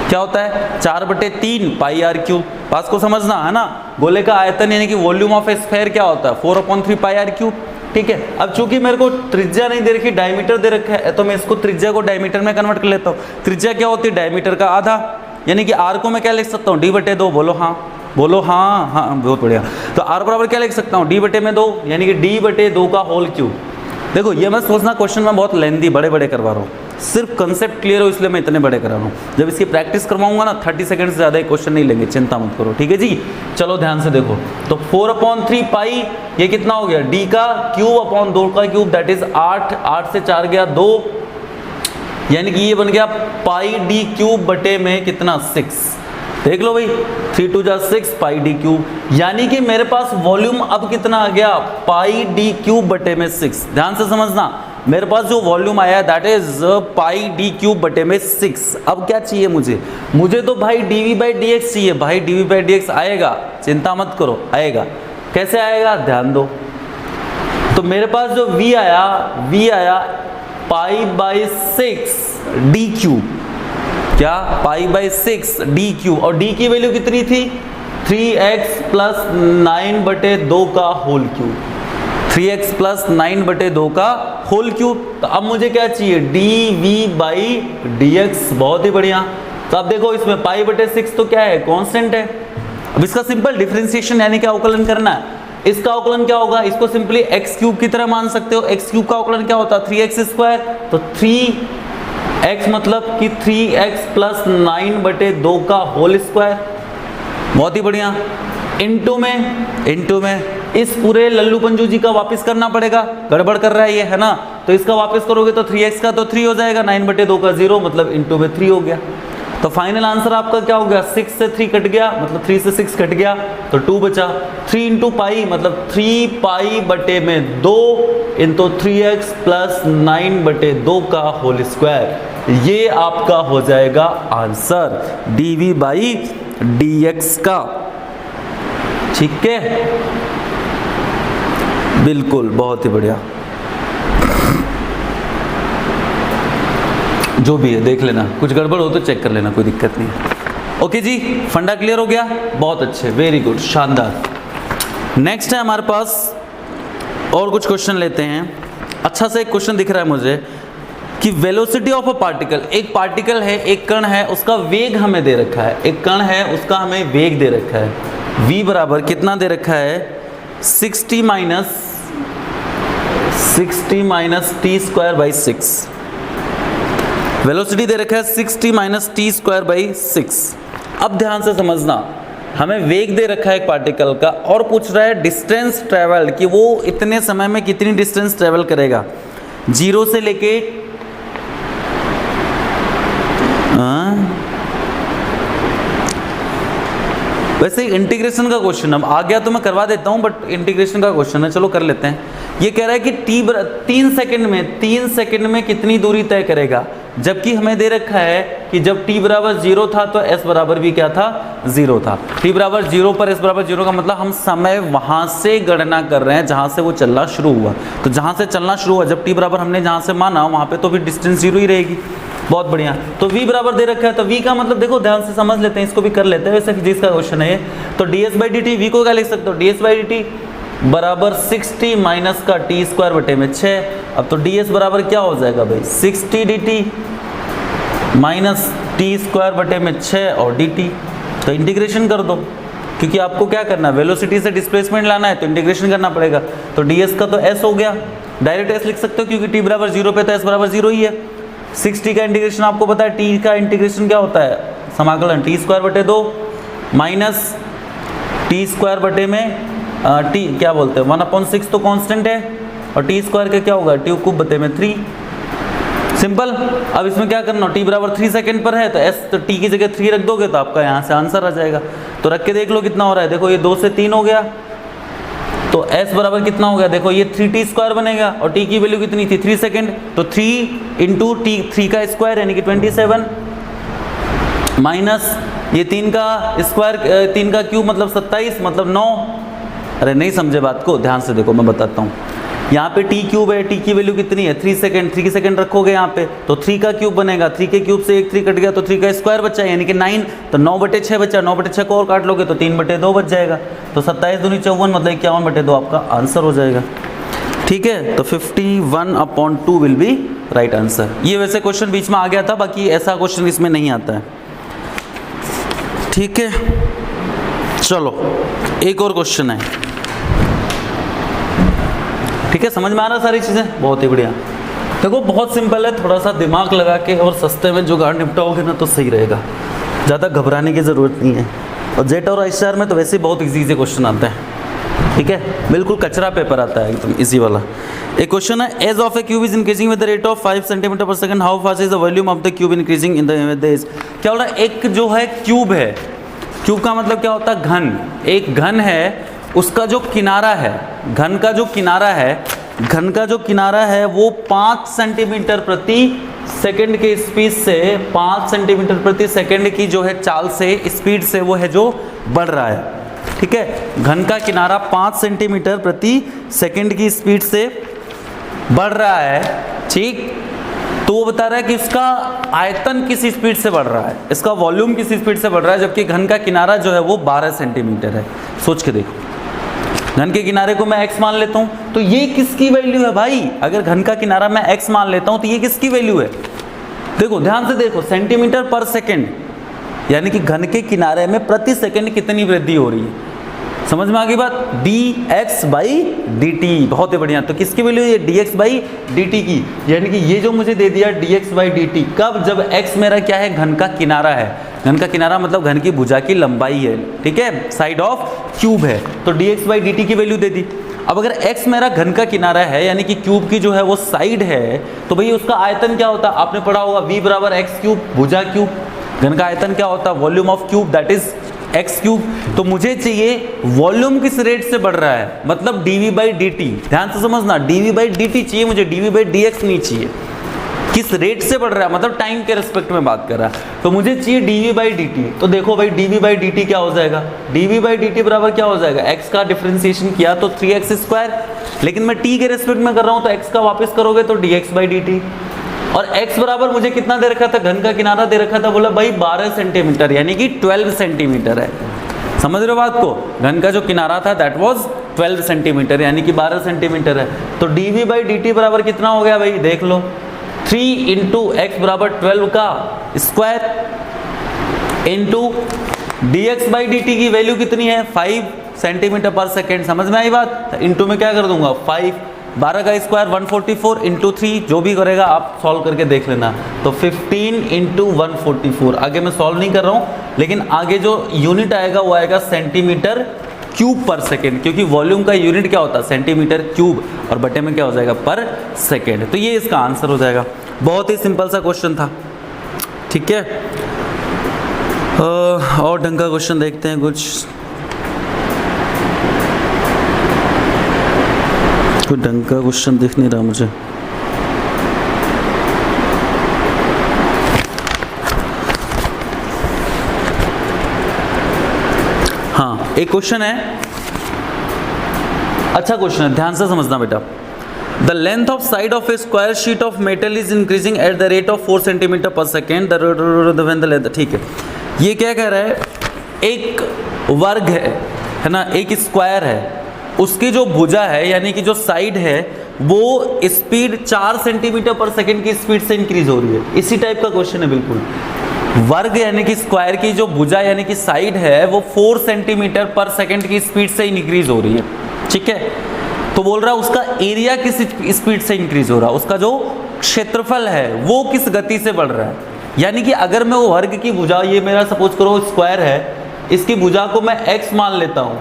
क्या होता है 4/3 πr³, पास को समझना है ना। गोले का आयतन यानी कि वॉल्यूम ऑफ ए स्फीयर क्या होता है 4/3 πr³, ठीक है। अब चूंकि मेरे को त्रिज्या नहीं दे रखी, डायमीटर दे रखा है, तो मैं इसको त्रिज्या को डायमीटर में कन्वर्ट कर लेता हूँ। त्रिज्या क्या होती है, डायमीटर का आधा, यानी कि r को मैं क्या लिख सकता हूँ, d/2, बोलो हाँ, बोलो हाँ, हाँ बहुत बढ़िया। तो r बराबर क्या लिख सकता हूँ, d/2 यानी कि d/2 का होल क्यूब। देखो ये मत सोचना क्वेश्चन में बहुत लेंदी बड़े बड़े करवा रहा हूँ, सिर्फ कंसेप्ट क्लियर हो इसलिए मैं इतने बड़े करा रहा हूँ। जब इसकी प्रैक्टिस करवाऊंगा ना 30 सेकंड से ज़्यादा ही क्वेश्चन नहीं लेंगे, चिंता मत करो, ठीक है जी। चलो ध्यान से देखो, तो 4/3 पाई ये कितना हो गया, d का क्यूब अपॉन 2 का क्यूब, दैट इज 8, 8 से 4 गया 2, यानी कि ये बन गया πd³ बटे में कितना 6, देख लो भाई 3 × 2 = 6 πd³, यानी कि मेरे पास वॉल्यूम अब कितना आ गया πd³ बटे में 6। ध्यान से समझना, मेरे पास जो वॉल्यूम आया दैट इज πd³ बटे में 6। अब क्या चाहिए मुझे, मुझे तो भाई dv/dx चाहिए, भाई dv/dx आएगा, चिंता मत करो आएगा, कैसे आएगा ध्यान दो। तो मेरे पास जो v आया π/6 d³, क्या π/6 d³, और d की वैल्यू कितनी थी 3x + 9/2 का होल क्यूब, 3x + 9/2 का होल क्यूब। तो अब मुझे क्या चाहिए dv/dx, बहुत ही बढ़िया। तो अब देखो इसमें π/6 तो क्या है, कांस्टेंट है। अब इसका सिंपल डिफरेंशिएशन यानी क्या अवकलन करना है, इसका अवकलन क्या होगा, इसको सिंपली x³ की तरह मान सकते हो। x³ का अवकलन क्या होता है 3x², तो 3x मतलब कि 3x + 9/2 का होल स्क्वायर, बहुत ही बढ़िया। इनटू में इस पूरे लल्लू पंजू जी का वापस करना पड़ेगा, गड़बड़ कर रहा है ये, है ना। तो इसका वापस करोगे तो 3x का तो 3 हो जाएगा, 9/2 का 0, मतलब इनटू में 3 हो गया। तो फाइनल आंसर आपका क्या हो गया, 6 से 3 कट गया, मतलब 3 से 6 कट गया तो 2 बचा। 3 × पाई मतलब 3 बटे में 2 इंटू 3x + 9/2 का होल स्क्वायर, ये आपका हो जाएगा आंसर dv/dx का, ठीक है, बिल्कुल बहुत ही बढ़िया। जो भी है देख लेना, कुछ गड़बड़ हो तो चेक कर लेना, कोई दिक्कत नहीं है। ओके जी, फंडा क्लियर हो गया, बहुत अच्छे, वेरी गुड, शानदार। नेक्स्ट है हमारे पास और कुछ क्वेश्चन लेते हैं। अच्छा से एक क्वेश्चन दिख रहा है मुझे कि वेलोसिटी ऑफ अ पार्टिकल, एक पार्टिकल है, एक कण है, उसका वेग हमें दे रखा है, एक कण है उसका हमें वेग दे रखा है, v बराबर कितना दे रखा है 60 - t²/6, वेलोसिटी दे रखा है 60 - t²/6। अब ध्यान से समझना, हमें वेग दे रखा है एक पार्टिकल का और पूछ रहा है डिस्टेंस ट्रेवल, कि वो इतने समय में कितनी डिस्टेंस ट्रेवल करेगा, 0 से लेके वैसे इंटीग्रेशन का क्वेश्चन अब आ गया तो मैं करवा देता हूं, बट इंटीग्रेशन का क्वेश्चन है, चलो कर लेते हैं। ये कह रहा है कि 3 सेकंड में कितनी दूरी तय करेगा, जबकि हमें दे रखा है कि जब t बराबर 0 था तो s बराबर भी क्या था, 0 था। t बराबर 0 पर s बराबर 0 का मतलब हम समय वहां से गणना कर रहे हैं जहां से वो चलना शुरू हुआ। तो जहां से चलना शुरू हुआ, जब t बराबर हमने जहां से माना वहां पे तो भी डिस्टेंस 0 ही रहेगी। बहुत बढ़िया। तो v बराबर दे रखा है, तो v का मतलब देखो ध्यान से समझ लेते हैं, इसको भी कर लेते हैं, वैसे फिजिक्स का क्वेश्चन है ये। तो ds/dt, v को क्या लिख सकते हो, ds/dt बराबर 60 माइनस का t स्क्वायर बटे में 6। अब तो ds बराबर क्या हो जाएगा भाई, 60 dt माइनस t स्क्वायर बटे में 6 और dt। तो इंटीग्रेशन कर दो, क्योंकि आपको क्या करना है, वेलोसिटी से डिस्प्लेसमेंट लाना है तो इंटीग्रेशन करना पड़ेगा। तो ds का तो s हो गया, डायरेक्ट s लिख सकते हो क्योंकि t बराबर 0 पे तो s बराबर 0 ही है। 60 का इंटीग्रेशन आपको पता है, t का इंटीग्रेशन क्या होता है, समाकलन t स्क्वायर बटे 2 माइनस t स्क्वायर बटे में t क्या बोलते हैं 1/6 तो कांस्टेंट है, और t स्क्वायर का क्या होगा, t क्यूब बटे में 3। सिंपल। अब इसमें क्या करना, t बराबर 3 सेकंड पर है तो s तो t की जगह 3 रख दोगे तो आपका यहाँ से आंसर आ जाएगा। तो रख के देख लो कितना हो रहा है, देखो ये 2 से 3 हो गया, तो s बराबर कितना हो गया, देखो ये 3t स्क्वायर बनेगा, और t की वैल्यू कितनी थी, 3 सेकंड, तो 3 इंटू टी 3 का स्क्वायर यानी कि 27 माइनस ये 3 का स्क्वायर 3 का क्यूब मतलब 27 मतलब 9। अरे नहीं समझे बात को, ध्यान से देखो मैं बताता हूँ। यहाँ पे t क्यूब है, t की वैल्यू कितनी है 3 सेकंड, 3 सेकंड रखोगे यहाँ पे तो 3 का क्यूब बनेगा, 3 के क्यूब से एक 3 कट गया तो 3 का स्क्वायर बचा यानी कि 9, तो 9/6 बचा, 9/6 को और काट लोगे तो 3/2 बच जाएगा, तो 27 दूनी 54 मतलब 51/2 आपका आंसर हो जाएगा। ठीक है, तो 51/2 विल बी राइट आंसर। ये वैसे क्वेश्चन बीच में आ गया था, बाकी ऐसा क्वेश्चन इसमें नहीं आता है। ठीक है, चलो एक और क्वेश्चन है। ठीक है, समझ में आ रहा सारी चीज़ें, बहुत ही बढ़िया। देखो बहुत सिंपल है, थोड़ा सा दिमाग लगा के और सस्ते में जुगाड़ निपटाओगे ना तो सही रहेगा, ज़्यादा घबराने की ज़रूरत नहीं है। और जेट और आईसीआर में तो वैसे ही बहुत इजी क्वेश्चन आते हैं। ठीक है, बिल्कुल कचरा पेपर आता है एकदम इजी वाला। एक क्वेश्चन है, edge of a cube is increasing with the rate of 5 centimetre per second, how fast is the volume of the cube increasing in the edge. क्या बोल रहा है, एक जो है क्यूब है, क्यूब का मतलब क्या होता है, घन। एक घन है, उसका जो किनारा है, घन का जो किनारा है, घन का जो किनारा है वो 5 सेंटीमीटर प्रति सेकंड के स्पीड से, 5 सेंटीमीटर प्रति सेकंड की जो है चाल से, स्पीड से वो है जो बढ़ रहा है। ठीक है, घन का किनारा 5 सेंटीमीटर प्रति सेकंड की स्पीड से बढ़ रहा है। ठीक, तो वो बता रहा है कि इसका आयतन किस स्पीड से बढ़ रहा है, इसका वॉल्यूम किस स्पीड से बढ़ रहा है, जबकि घन का किनारा जो है वो 12 सेंटीमीटर है। सोच के देखो, घन के किनारे को मैं x मान लेता हूं तो ये किसकी वैल्यू है भाई, अगर घन का किनारा मैं x मान लेता हूं तो ये किसकी वैल्यू है, देखो ध्यान से देखो, सेंटीमीटर पर सेकंड, यानी कि घन के किनारे में प्रति सेकंड कितनी वृद्धि हो रही है। समझ में आ गई बात, dx/dt, बहुत ही बढ़िया। तो किसकी वैल्यू है, dx/dt की, यानी कि ये जो मुझे दे दिया dx/dt, कब, जब x मेरा क्या है, घन का किनारा है। घन का किनारा मतलब घन की भुजा की लंबाई है। ठीक है, साइड ऑफ क्यूब है, तो dx/dt की वैल्यू दे दी। अब अगर x मेरा घन का किनारा है, यानी कि क्यूब की जो है वो साइड है, तो भाई उसका आयतन क्या होता है, आपने पढ़ा होगा v बराबर x क्यूब, भुजा क्यूब। घन का आयतन क्या होता है, volume of cube, that is x cube. तो मुझे चाहिए वॉल्यूम किस रेट से बढ़ रहा है, मतलब dv/dt। ध्यान से समझना, dv/dt चाहिए मुझे, dv/dx नहीं चाहिए। किस रेट से बढ़ रहा है मतलब टाइम के रिस्पेक्ट में बात कर रहा है, तो मुझे चाहिए dv/dt। तो देखो भाई dv/dt क्या हो जाएगा, dv/dt बराबर क्या हो जाएगा, x का डिफरेंशिएशन किया तो 3x², लेकिन मैं t के रिस्पेक्ट में कर रहा हूं तो x का वापस करोगे तो dx/dt। और x बराबर मुझे कितना दे रखा था, घन का किनारा दे रखा था, बोला भाई 12 सेंटीमीटर यानी कि 12 सेंटीमीटर है। समझ रहे हो बात को, घन का जो किनारा था दैट वाज 12 सेंटीमीटर यानी कि 12 सेंटीमीटर है। तो dv/dt बराबर कितना हो गया भाई, देख लो, 3 इंटू x बराबर 12 का स्क्वायर इंटू dx/dt की वैल्यू कितनी है, 5 सेंटीमीटर पर सेकेंड। समझ में आई बात, इंटू में क्या कर दूंगा 5, 12 का स्क्वायर 144 इंटू 3, जो भी करेगा आप सॉल्व करके देख लेना। तो 15 इंटू 144, आगे मैं सॉल्व नहीं कर रहा हूँ, लेकिन आगे जो यूनिट आएगा वो आएगा सेंटीमीटर क्यूब पर सेकेंड, क्योंकि वॉल्यूम का यूनिट क्या होता है सेंटीमीटर क्यूब, और बटे में क्या हो जाएगा पर सेकेंड। तो ये इसका आंसर हो जाएगा। बहुत ही सिंपल सा क्वेश्चन था। ठीक है, और ढंग का क्वेश्चन देखते हैं कुछ ढंग का क्वेश्चन दिख नहीं रहा मुझे। एक क्वेश्चन है, अच्छा क्वेश्चन है, ध्यान से समझना बेटा। The length of side of A square sheet of metal is increasing at the rate of 4 centimetre पर सेकेंड द लेंथ, ठीक है। ये क्या कह रहा है, एक वर्ग है ना, एक स्क्वायर है, उसकी जो भुजा है यानी कि जो साइड है वो स्पीड 4 सेंटीमीटर पर सेकेंड की स्पीड से इंक्रीज हो रही है। इसी टाइप का क्वेश्चन है बिल्कुल। वर्ग यानी कि स्क्वायर की जो भुजा यानी कि साइड है वो 4 सेंटीमीटर पर सेकेंड की स्पीड से इंक्रीज हो रही है, ठीक है। तो बोल रहा है उसका एरिया किस स्पीड से इंक्रीज हो रहा है, उसका जो क्षेत्रफल है वो किस गति से बढ़ रहा है। यानी कि अगर मैं वो वर्ग की भुजा, ये मेरा सपोज करो स्क्वायर है, इसकी भुजा को मैं x मान लेता हूं,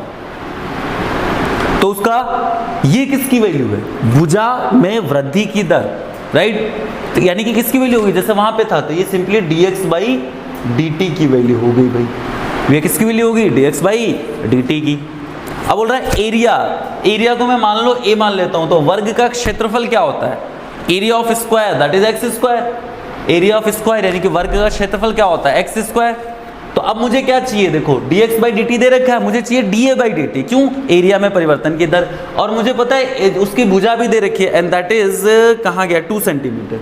तो उसका ये किसकी वैल्यू है, भुजा में वृद्धि की दर, राइट। तो यानी कि किसकी वैल्यू होगी, जैसे वहां पे था तो ये सिंपली dx/dt की वैल्यू हो गई भाई। ये किसकी वैल्यू होगी, dx/dt की। अब बोल रहा है एरिया, एरिया को मैं मान लो a मान लेता हूं, तो वर्ग का क्षेत्रफल क्या होता है, area of square that is x square. Area of square यानी कि वर्ग का क्षेत्रफल क्या होता है, एक्स स्क्वायर। तो अब मुझे क्या चाहिए, देखो dx/dt दे रखा है, मुझे चाहिए dA/dt, क्यों, एरिया में परिवर्तन की दर। और मुझे पता है उसकी भुजा भी दे रखी है, एंड दैट इज कहाँ गया, 2 सेंटीमीटर।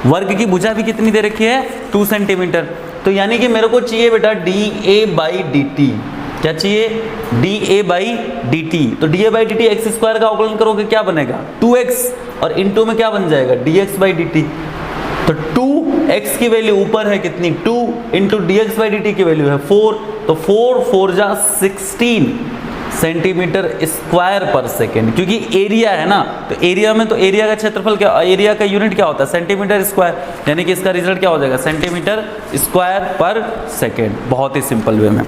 वर्ग की भुजा भी कितनी दे रखी है, 2 सेंटीमीटर। तो यानी कि मेरे को चाहिए बेटा dA/dt, क्या चाहिए, dA/dt। तो dA/dt एक्स स्क्वायर का अवकलन करोगे क्या बनेगा, 2x, और इनटू में क्या बन जाएगा, dx/dt। तो 2x की वैल्यू ऊपर है कितनी, 2 इंटू dx/dt की वैल्यू है 4, तो 4 जा 16 सेंटीमीटर स्क्वायर पर सेकेंड। क्योंकि एरिया है ना, तो एरिया में तो एरिया का क्षेत्रफल क्या, एरिया का यूनिट क्या होता है, सेंटीमीटर स्क्वायर, यानी कि इसका रिजल्ट क्या हो जाएगा, सेंटीमीटर स्क्वायर पर सेकेंड। बहुत ही सिंपल वे में,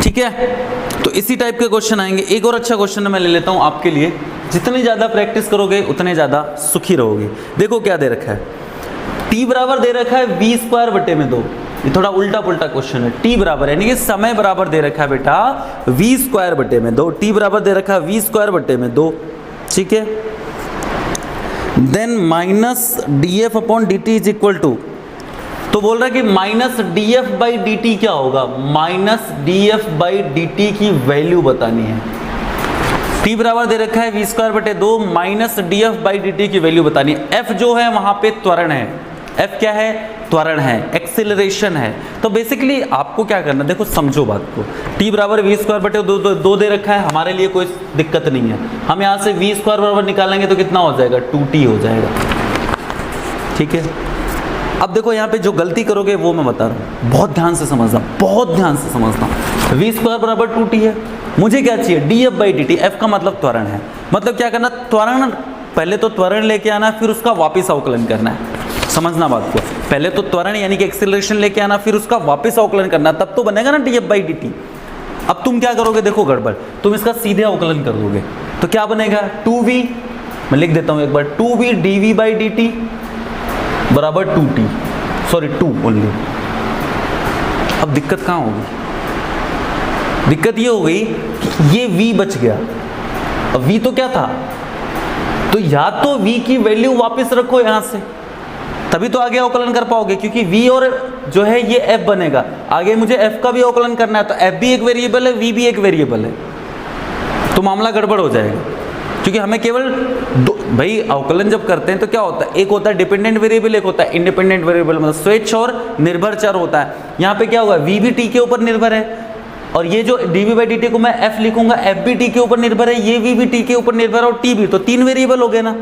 ठीक है। तो इसी टाइप के क्वेश्चन आएंगे। एक और अच्छा क्वेश्चन मैं ले लेता हूं आपके लिए, जितनी ज्यादा प्रैक्टिस करोगे उतने ज्यादा सुखी रहोगे। देखो क्या दे रखा है, t बराबर दे रखा है v²/2। ये थोड़ा उल्टा पुल्टा क्वेश्चन है। t बराबर यानी कि समय बराबर दे रखा है बेटा v²/2, t बराबर दे रखा है v²/2, ठीक है। Then -df/dt is equal to, तो बोल रहा है कि -df/dt क्या होगा, -df/dt की वैल्यू बतानी है। t बराबर दे रखा है v²/2, -df/dt की वैल्यू बतानी है। f जो है वहां पे त्वरण है, f क्या है, त्वरण है, एक्सेलरेशन है। तो बेसिकली आपको क्या करना, देखो समझो बात को, t बराबर v²/2 दे रखा है, हमारे लिए कोई दिक्कत नहीं है। हम यहाँ से v² बराबर निकालेंगे तो कितना हो जाएगा, 2t हो जाएगा, ठीक है। अब देखो यहाँ पे जो गलती करोगे वो मैं बता रहा हूँ, बहुत ध्यान से समझना, बहुत ध्यान से समझना। v² बराबर 2t है, मुझे क्या चाहिए, df/dt। f का मतलब त्वरण है, मतलब क्या करना, त्वरण, पहले तो त्वरण लेके आना, फिर उसका वापस अवकलन करना है। समझना बात को, पहले तो त्वरण यानी कि एक्सेलरेशन लेके आना, फिर उसका वापस अवकलन करना, तब तो बनेगा ना df/dt। अब तुम क्या करोगे, देखो गड़बड़, तुम इसका सीधे अवकलन कर दोगे तो क्या बनेगा, 2v, मैं लिख देता हूँ एक बार, 2v dv/dt बराबर 2t, सॉरी 2 ओनली। अब दिक्कत कहाँ होगी, दिक्कत ये हो गई कि ये v बच गया। अब v तो क्या था, तो या तो v की वैल्यू वापस रखो यहां से, तभी तो आगे अवकलन कर पाओगे, क्योंकि v और जो है ये f बनेगा, आगे मुझे f का भी अवकलन करना है, तो f भी एक वेरिएबल है, v भी एक वेरिएबल है, तो मामला गड़बड़ हो जाएगा। क्योंकि हमें केवल भाई अवकलन जब करते हैं तो क्या होता है, एक होता है डिपेंडेंट वेरिएबल, एक होता है इंडिपेंडेंट वेरिएबल, मतलब स्वेच्छ और निर्भर चर होता है। यहाँ पे क्या होगा, v भी t के ऊपर निर्भर है, और ये जो dv/dt को मैं f लिखूंगा, f भी t के ऊपर निर्भर है, ये v भी t के ऊपर निर्भर है, और t भी, तो 3 वेरिएबल हो गए ना।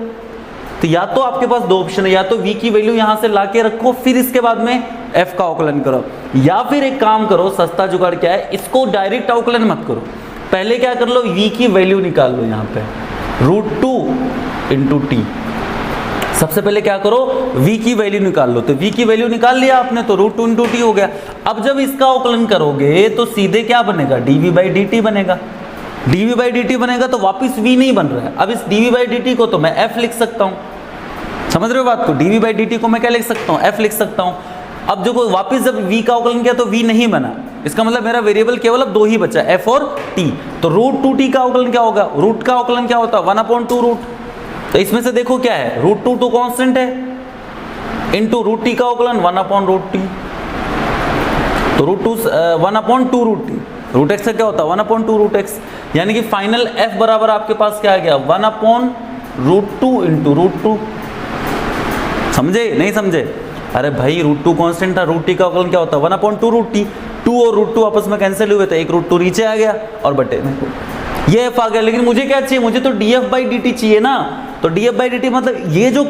तो या तो आपके पास 2 ऑप्शन है, या तो v की वैल्यू यहाँ से ला के रखो, फिर इसके बाद में f का अवकलन करो, या फिर एक काम करो, सस्ता जुगाड़ क्या है, इसको डायरेक्ट अवकलन मत करो, पहले क्या कर लो, v की वैल्यू निकाल लो यहाँ पे, √2 इंटू टी। सबसे पहले क्या करो, v की वैल्यू निकाल लो, तो v की वैल्यू निकाल लिया आपने, तो √2 इंटू टी हो गया। अब जब इसका अवकलन करोगे तो सीधे क्या बनेगा, dv/dt बनेगा। dv/dt बनेगा तो वापस v नहीं बन रहा है, अब इस dv/dt को तो मैं f लिख सकता हूँ, समझ रहे हो बात को, dv/dt को मैं क्या लिख सकता हूँ, f लिख सकता हूँ। अब जो वापस जब v का अवकलन किया तो v नहीं बना, इसका मतलब मेरा वेरिएबल केवल अब 2 ही बचा, f और t। तो √2t का अवकलन क्या होगा, रूट का अवकलन क्या होता है, 1/2 रूट। तो इसमें से देखो क्या है, √2 तो कांस्टेंट है, इंटू √t का अवकलन 1/√t, तो √2 1/2 √t, रूट एक्स का क्या होता है 1/2 रूट एक्स, यानी कि फाइनल f बराबर आपके पास क्या आ गया 1/√2 इंटू √2। समझे नहीं समझे? अरे भाई √2 कांस्टेंट था, √t का अवकलन क्या होता है 1/2√t, 2 और √2 आपस में कैंसिल हुए तो एक √2 नीचे आ गया और बटे में ये f आ गया। लेकिन मुझे क्या चाहिए, मुझे तो df/dt चाहिए ना। तो df/dt मतलब ये जो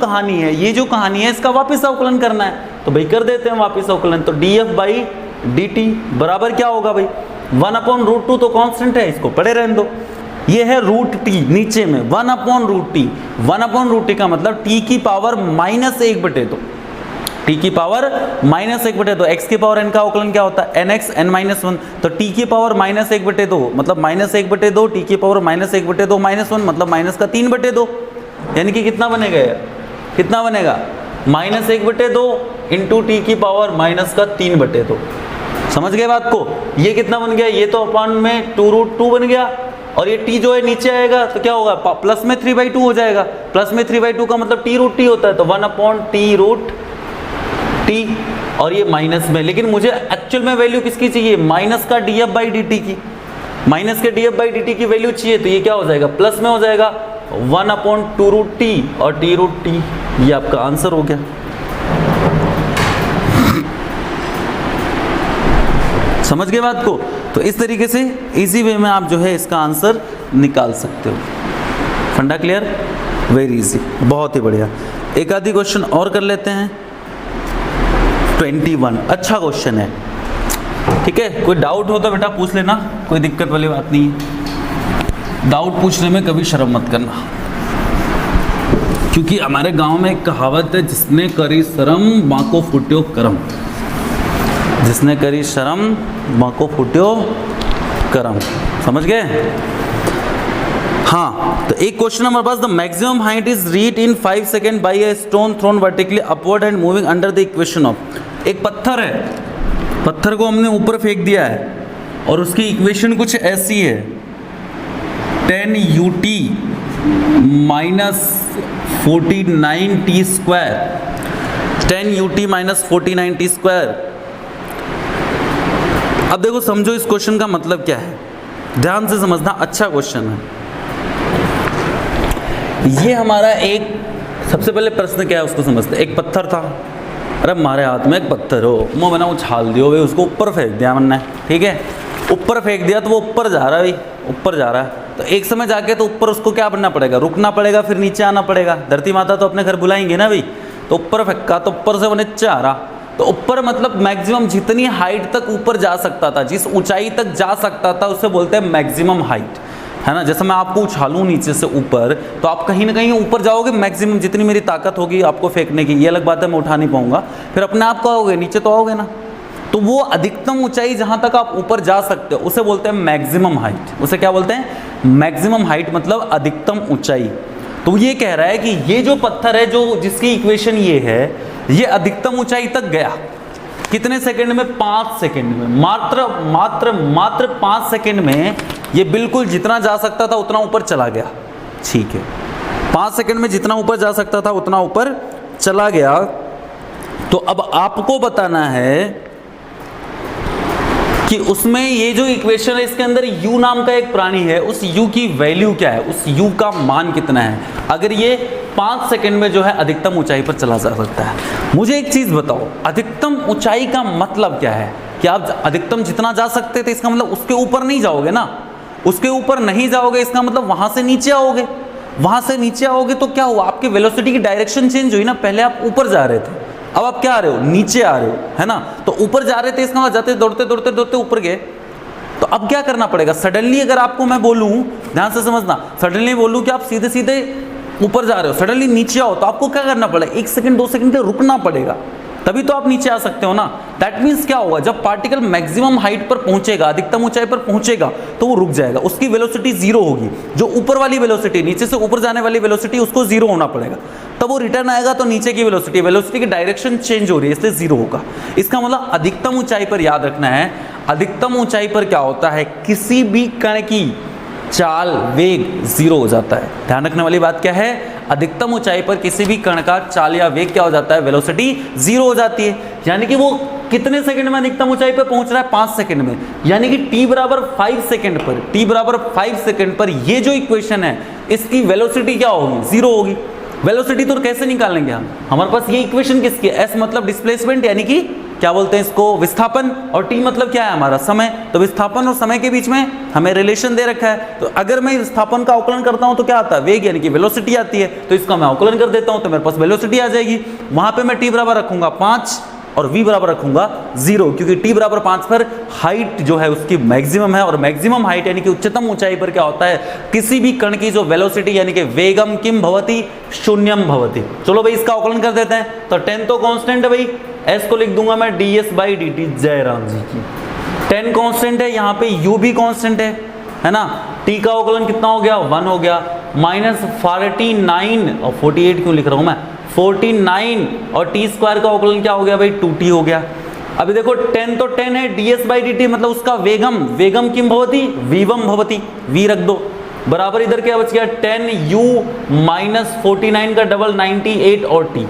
कहानी है इसका वापस अवकलन करना है, तो भाई कर देते हैं वापस अवकलन। तो df/dt बराबर क्या होगा भाई 1/√2 तो कांस्टेंट है, इसको पड़े रहने दो। ये है √t नीचे में 1/√t, 1/√t का मतलब t की पावर -1/2, t की पावर -1/2, x की पावर n का अवकलन क्या होता है nx n-1, तो t की पावर -1/2 मतलब -1/2, t की पावर -1/2 -1 मतलब माइनस का 3/2, यानी कि कितना बनेगा यार, कितना बनेगा -1/2 इंटू टी की पावर माइनस का 3/2। समझ गए बात को? ये कितना बन गया, ये तो अपॉन में 2√2 बन गया, और ये t जो है नीचे आएगा तो क्या होगा प्लस में 3/2 हो जाएगा। प्लस में 3/2 का मतलब t√t होता है, तो 1/t√t, और ये माइनस में। लेकिन मुझे एक्चुअल में वैल्यू किसकी चाहिए, माइनस का df/dt की, माइनस के df/dt की वैल्यू चाहिए, तो ये क्या हो जाएगा प्लस में हो जाएगा 1/2√t और t√t। ये आपका आंसर हो गया। समझ गए बात को? तो इस तरीके से इजी वे में आप जो है इसका आंसर निकाल सकते हो। फंडा क्लियर? वेरी इजी, बहुत ही बढ़िया। एक आधी क्वेश्चन और कर लेते हैं। 21 अच्छा क्वेश्चन है, ठीक है। कोई डाउट हो तो बेटा पूछ लेना, कोई दिक्कत वाली बात नहीं है। डाउट पूछने में कभी शर्म मत करना, क्योंकि हमारे गांव में एक कहावत है, जिसने करी शर्म माँ को फुट्यो करम, जिसने करी शर्म माँ को फुट्यो करम। समझ गए? हाँ, तो एक क्वेश्चन हमारे पास, the maximum height is reach in 5 second by a stone thrown vertically upward and moving under the equation of. एक पत्थर है, पत्थर को हमने ऊपर फेंक दिया है और उसकी इक्वेशन कुछ ऐसी है 10ut - 49t², 10ut - 49t²। अब देखो समझो इस क्वेश्चन का मतलब क्या है, ध्यान से समझना, अच्छा क्वेश्चन है ये हमारा। एक सबसे पहले प्रश्न क्या है उसको समझते। एक पत्थर था, अरे हमारे हाथ में एक पत्थर हो, मुँह बना उछाल दियो भाई, उसको ऊपर फेंक दिया हमने, ठीक है। ऊपर फेंक दिया तो वो ऊपर जा रहा है भाई, ऊपर जा रहा है। तो एक समय जाके तो ऊपर उसको क्या बनना पड़ेगा, रुकना पड़ेगा, फिर नीचे आना पड़ेगा। धरती माता तो अपने घर बुलाएंगे ना भाई, तो ऊपर फेंका तो ऊपर से वो नीचे आ रहा। तो ऊपर मतलब मैक्सिमम जितनी हाइट तक ऊपर जा सकता था, जिस ऊंचाई तक जा सकता था, उसे बोलते हैं मैक्सिमम हाइट, है ना। जैसे मैं आपको उछालूं नीचे से ऊपर, तो आप कहीं ना कहीं ऊपर जाओगे, मैक्सिमम जितनी मेरी ताकत होगी आपको फेंकने की। ये अलग बात है मैं उठा नहीं पाऊंगा, फिर अपने आप को आओगे, नीचे तो आओगे ना। तो वो अधिकतम ऊंचाई जहां तक आप ऊपर जा सकते हो उसे बोलते हैं मैक्सिमम हाइट। उसे क्या बोलते हैं, मैक्सिमम हाइट, मतलब अधिकतम ऊंचाई। तो ये कह रहा है कि ये जो पत्थर है, जो जिसकी इक्वेशन ये है, ये अधिकतम ऊंचाई तक गया कितने सेकंड में, 5 सेकंड में। मात्र 5 सेकंड में ये बिल्कुल जितना जा सकता था उतना ऊपर चला गया, ठीक है। 5 सेकंड में जितना ऊपर जा सकता था उतना ऊपर चला गया। तो अब आपको बताना है कि उसमें ये जो इक्वेशन है, इसके अंदर u नाम का एक प्राणी है, उस u की वैल्यू क्या है, उस u का मान कितना है, अगर ये 5 सेकंड में जो है अधिकतम ऊंचाई पर चला जा सकता है। मुझे एक चीज बताओ, अधिकतम ऊंचाई का मतलब क्या है? कि आप अधिकतम जितना जा सकते थे, इसका मतलब उसके ऊपर नहीं जाओगे ना, उसके ऊपर नहीं जाओगे, इसका मतलब वहां से नीचे आओगे। वहां से नीचे आओगे तो क्या हुआ, आपकी वेलोसिटी की डायरेक्शन चेंज हुई ना। पहले आप ऊपर जा रहे थे, अब आप क्या आ रहे हो, नीचे आ रहे हो, है ना। तो ऊपर जा रहे थे, इसका मतलब जाते दौड़ते दौड़ते दौड़ते ऊपर गए। तो अब क्या करना पड़ेगा, सडनली अगर आपको मैं बोलूं, ध्यान से समझना, सडनली बोलूं कि आप सीधे सीधे ऊपर जा रहे हो, सडनली नीचे आओ, तो आपको क्या करना पड़ेगा, 1 सेकंड 2 सेकंड रुकना पड़ेगा, तभी तो आप नीचे आ सकते हो ना। दैट मीन्स क्या होगा, जब पार्टिकल मैक्सिमम हाइट पर पहुंचेगा, अधिकतम ऊंचाई पर पहुंचेगा, तो वो रुक जाएगा, उसकी वेलोसिटी 0 होगी। जो ऊपर वाली वेलोसिटी, नीचे से ऊपर जाने वाली वेलोसिटी, उसको 0 होना पड़ेगा, तब वो रिटर्न आएगा। तो नीचे की वेलोसिटी की डायरेक्शन चेंज हो रही है, इसलिए 0 होगा। इसका मतलब अधिकतम ऊंचाई पर याद रखना है, अधिकतम ऊंचाई पर क्या होता है, किसी भी कण की चाल वेग 0 हो जाता है। ध्यान रखने वाली बात क्या है, अधिकतम ऊंचाई पर किसी भी कण का चाल या वेग क्या हो जाता है, वेलोसिटी 0 हो जाती है। यानी कि वो कितने सेकंड में अधिकतम ऊंचाई पर पहुंच रहा है, 5 सेकंड में। यानी कि t बराबर 5 सेकंड पर, t बराबर 5 सेकंड पर ये जो इक्वेशन है इसकी वेलोसिटी क्या होगी, 0 होगी। वेलोसिटी तो कैसे निकालेंगे हम, हमारे पास ये इक्वेशन किसकी है, s मतलब डिस्प्लेसमेंट यानी कि क्या बोलते हैं इसको, विस्थापन, और t मतलब क्या है हमारा, समय। तो विस्थापन और समय के बीच में हमें रिलेशन दे रखा है। तो अगर मैं विस्थापन का अवकलन करता हूं तो क्या आता है, वेग यानी कि वेलोसिटी आती है। तो इसका मैं अवकलन कर देता हूं तो मेरे पास वेलोसिटी आ जाएगी। वहां पे मैं t बराबर रखूंगा 5 और v बराबर रखूंगा 0, क्योंकि t बराबर 5 पर हाइट जो है उसकी मैक्सिमम है, और मैक्सिमम हाइट यानी कि उच्चतम ऊंचाई पर क्या होता है, किसी भी कण की जो वेलोसिटी यानी कि वेगम किम भवति, शून्यम भवति। चलो भाई इसका अवकलन कर देते हैं। तो 10 तो कांस्टेंट है भाई, s को लिख दूंगा मैं ds/dt, जयराम जी की। 10 कांस्टेंट है, यहाँ पे u भी कांस्टेंट है ना। t का अवकलन कितना हो गया, 1 हो गया, -49 और 48 क्यों लिख रहा हूं मैं, 49 और t स्क्वायर का अवकलन क्या हो गया भाई, 2t हो गया। अभी देखो 10 तो 10 है, ds/dt मतलब उसका वेगम किम भवति, वीवम भवति, v रख दो, बराबर इधर क्या बच गया 10u - 49 का डबल 98 और t।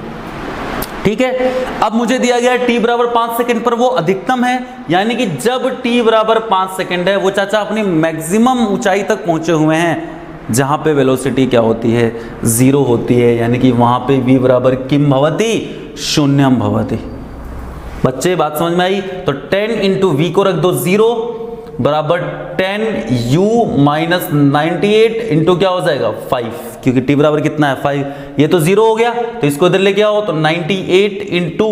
ठीक है, अब मुझे दिया गया t बराबर 5 सेकंड पर वो अधिकतम है, यानी कि जब t बराबर 5 सेकंड है वो चाचा अपनी मैक्सिमम ऊंचाई तक पहुंचे हुए हैं, जहां पे वेलोसिटी क्या होती है, 0 होती है। यानी कि वहां पे v बराबर किम भवति, शून्यम भवति। बच्चे बात समझ में आई। तो 10 इंटू वी को रख दो 0 बराबर 10u - 98 इंटू क्या हो जाएगा 5, क्योंकि t बराबर कितना है 5, ये तो 0 हो गया तो इसको इधर लेके आओ। तो 98 इंटू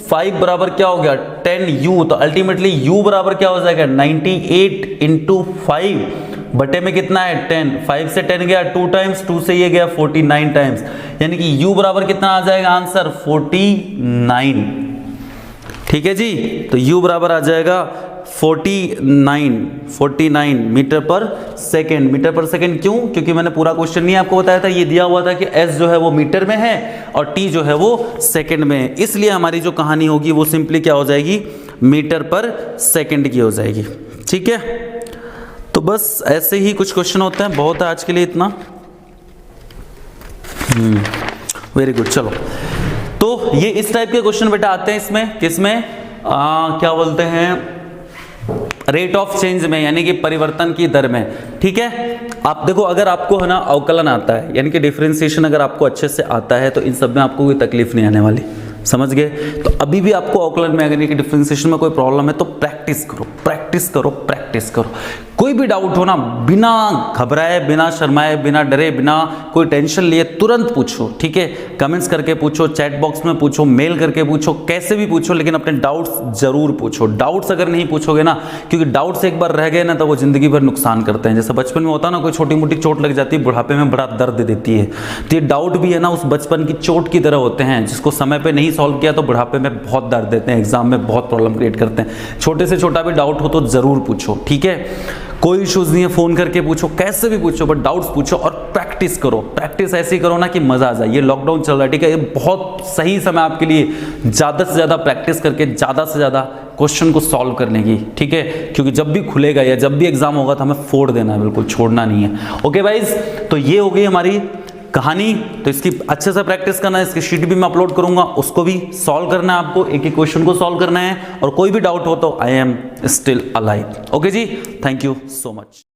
5 बराबर क्या हो गया 10u, तो अल्टीमेटली u बराबर क्या हो जाएगा 98 इंटू 5 बटे में कितना है 10, 5 से 10 गया 2 टाइम्स, 2 से ये गया 49 टाइम्स, यानी कि u बराबर कितना आ जाएगा आंसर 49। ठीक है जी, तो u बराबर आ जाएगा 49 मीटर पर सेकेंड। मीटर पर सेकेंड क्यों, क्योंकि मैंने पूरा क्वेश्चन नहीं आपको बताया था, ये दिया हुआ था कि s जो है वो मीटर में है और t जो है वो सेकेंड में है, इसलिए हमारी जो कहानी होगी वो सिंपली क्या हो जाएगी, मीटर पर सेकेंड की हो जाएगी। ठीक है, तो बस ऐसे ही कुछ क्वेश्चन होते हैं, बहुत है आज के लिए इतना। Very good. चलो, तो ये इस टाइप के क्वेश्चन बेटा आते हैं इसमें, किसमें क्या बोलते हैं, रेट ऑफ चेंज में, यानी कि परिवर्तन की दर में। ठीक है, आप देखो अगर आपको है ना अवकलन आता है, यानी कि डिफरेंशिएशन अगर आपको अच्छे से आता है तो इन सब में आपको कोई तकलीफ नहीं आने वाली, समझ गए। तो अभी भी आपको अवकलन में यानी कि डिफरेंशिएशन में कोई प्रॉब्लम है तो प्रैक्टिस करो, प्रैक्टिस करो, प्रैक्टिस करो। कोई भी डाउट हो ना, बिना घबराए, बिना शर्माए, बिना डरे, बिना कोई टेंशन लिए तुरंत पूछो। ठीक है, कमेंट्स करके पूछो, चैट बॉक्स में पूछो, मेल करके पूछो, कैसे भी पूछो, लेकिन अपने डाउट्स जरूर पूछो। डाउट्स अगर नहीं पूछोगे ना, क्योंकि डाउट्स एक बार रह गए ना तो वो जिंदगी भर नुकसान करते हैं। जैसे बचपन में होता है ना, कोई छोटी मोटी चोट लग जाती है, बुढ़ापे में बड़ा दर्द देती है, तो ये डाउट भी है ना उस बचपन की चोट की तरह होते हैं, जिसको समय पर नहीं सॉल्व किया तो बुढ़ापे में बहुत दर्द देते हैं, एग्जाम में बहुत प्रॉब्लम क्रिएट करते हैं। छोटे से छोटा भी डाउट हो तो जरूर पूछो। ठीक है, कोई इश्यूज नहीं है, फोन करके पूछो, कैसे भी पूछो, बट डाउट्स पूछो और प्रैक्टिस करो। प्रैक्टिस ऐसी करो ना कि मजा आ जाए। ये लॉकडाउन चल रहा है, ठीक है, ये बहुत सही समय आपके लिए, ज्यादा से ज्यादा प्रैक्टिस करके ज्यादा से ज्यादा क्वेश्चन को सॉल्व करने की। ठीक है, क्योंकि जब भी खुलेगा या जब भी एग्जाम होगा तो हमें फोड़ देना है, बिल्कुल छोड़ना नहीं है। ओके गाइस, तो ये हो गई हमारी कहानी। तो इसकी अच्छे से प्रैक्टिस करना है, इसकी शीट भी मैं अपलोड करूंगा, उसको भी सॉल्व करना है आपको, एक एक क्वेश्चन को सॉल्व करना है। और कोई भी डाउट हो तो I am still alive. Okay जी, थैंक यू सो मच।